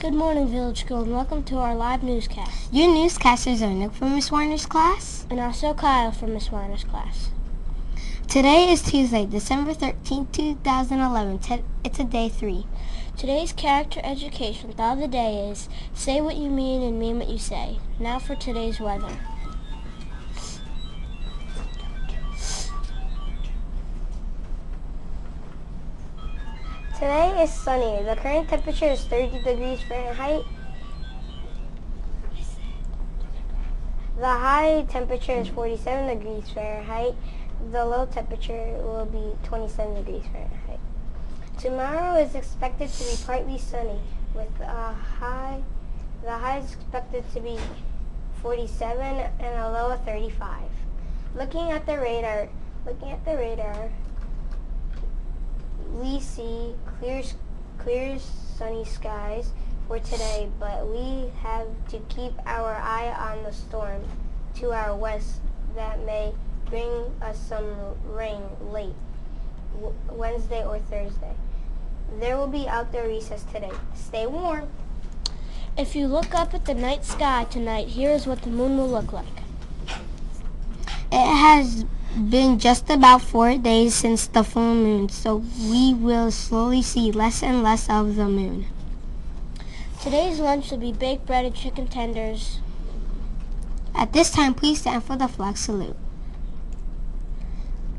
Good morning, Village School, and welcome to our live newscast. Your newscasters are Nick from Miss Warner's class. And also Kyle from Miss Warner's class. Today is Tuesday, December 13th, 2011. It's a day 3. Today's character education thought of the day is, say what you mean and mean what you say. Now for today's weather. Today is sunny. The current temperature is 30 degrees Fahrenheit. The high temperature is 47 degrees Fahrenheit. The low temperature will be 27 degrees Fahrenheit. Tomorrow is expected to be partly sunny with the high is expected to be 47 and a low of 35. Looking at the radar, we see clear sunny skies for today, but we have to keep our eye on the storm to our west that may bring us some rain late Wednesday or Thursday. There will be outdoor recess today. Stay warm. If you look up at the night sky tonight, here is what the moon will look like. It has been just about 4 days since the full moon, so we will slowly see less and less of the moon. Today's lunch will be baked bread and chicken tenders. At this time, please stand for the flag salute.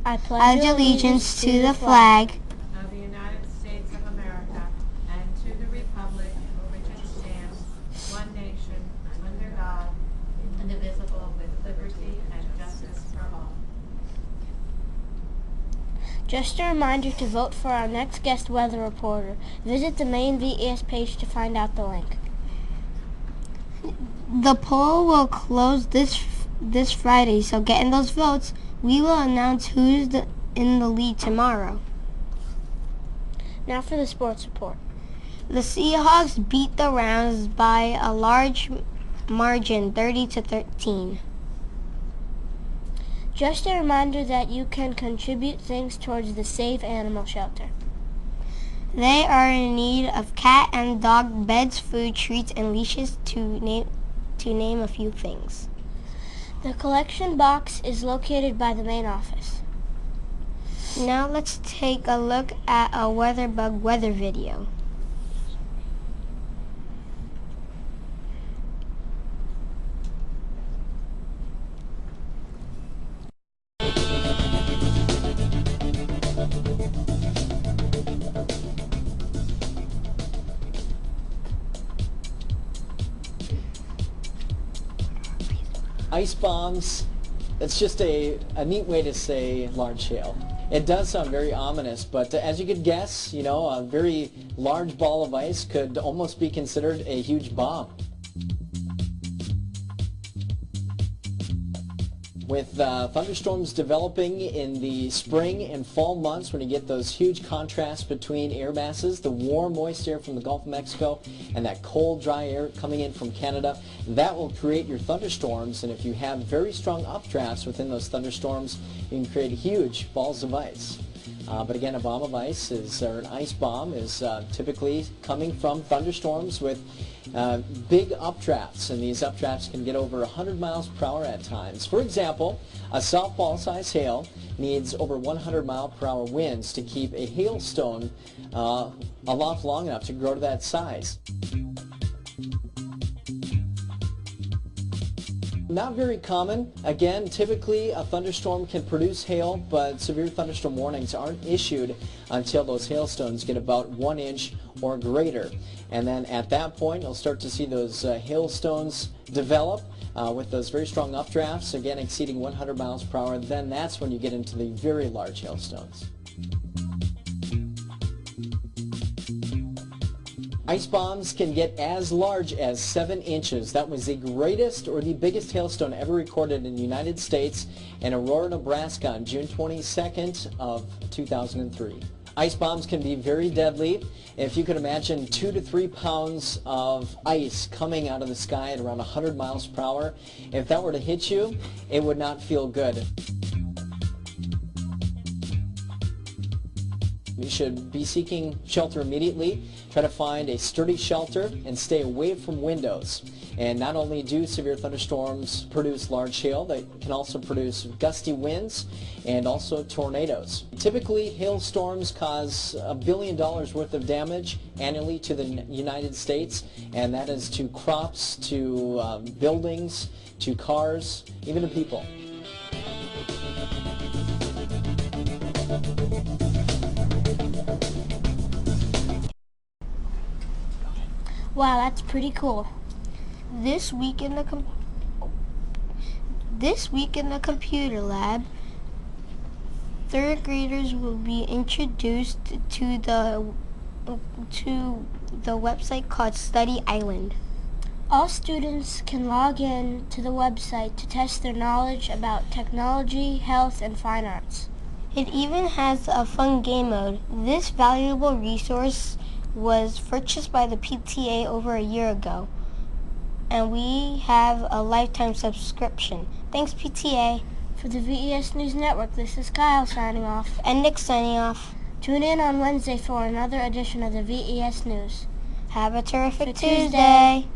I pledge allegiance to the flag of the United States of America and to the republic for which it stands, one nation, under God, indivisible, with liberty and justice for all. Just a reminder to vote for our next guest weather reporter. Visit the main VES page to find out the link. The poll will close this Friday, so get in those votes. We will announce who's in the lead tomorrow. Now for the sports report. The Seahawks beat the Rams by a large margin, 30-13. Just a reminder that you can contribute things towards the Save Animal Shelter. They are in need of cat and dog beds, food, treats, and leashes, to name a few things. The collection box is located by the main office. Now let's take a look at a WeatherBug weather video. Ice bombs, it's just a neat way to say large hail. It does sound very ominous, but as you could guess, a very large ball of ice could almost be considered a huge bomb. With thunderstorms developing in the spring and fall months, when you get those huge contrasts between air masses, the warm, moist air from the Gulf of Mexico and that cold, dry air coming in from Canada, that will create your thunderstorms. And if you have very strong updrafts within those thunderstorms, you can create huge balls of ice. But again, a bomb of ice or an ice bomb is typically coming from thunderstorms with big updrafts, and these updrafts can get over 100 miles per hour at times. For example, a softball-sized hail needs over 100 mile per hour winds to keep a hailstone aloft long enough to grow to that size. Not very common. Again, typically a thunderstorm can produce hail, but severe thunderstorm warnings aren't issued until those hailstones get about 1 inch or greater. And then at that point, you'll start to see those hailstones develop with those very strong updrafts, again exceeding 100 miles per hour. Then that's when you get into the very large hailstones. Ice bombs can get as large as 7 inches. That was the greatest or the biggest hailstone ever recorded in the United States in Aurora, Nebraska on June 22nd of 2003. Ice bombs can be very deadly. If you could imagine 2 to 3 pounds of ice coming out of the sky at around 100 miles per hour, if that were to hit you, it would not feel good. You should be seeking shelter immediately. Try to find a sturdy shelter and stay away from windows. And not only do severe thunderstorms produce large hail, they can also produce gusty winds and also tornadoes. Typically, hailstorms cause $1 billion worth of damage annually to the United States, and that is to crops, to buildings, to cars, even to people. Wow, that's pretty cool. This week in the computer lab, third graders will be introduced to the website called Study Island. All students can log in to the website to test their knowledge about technology, health, and fine arts. It even has a fun game mode. This valuable resource was purchased by the PTA over a year ago, and we have a lifetime subscription. Thanks, PTA. For the VES News Network, this is Kyle signing off. And Nick signing off. Tune in on Wednesday for another edition of the VES News. Have a terrific Tuesday. Tuesday.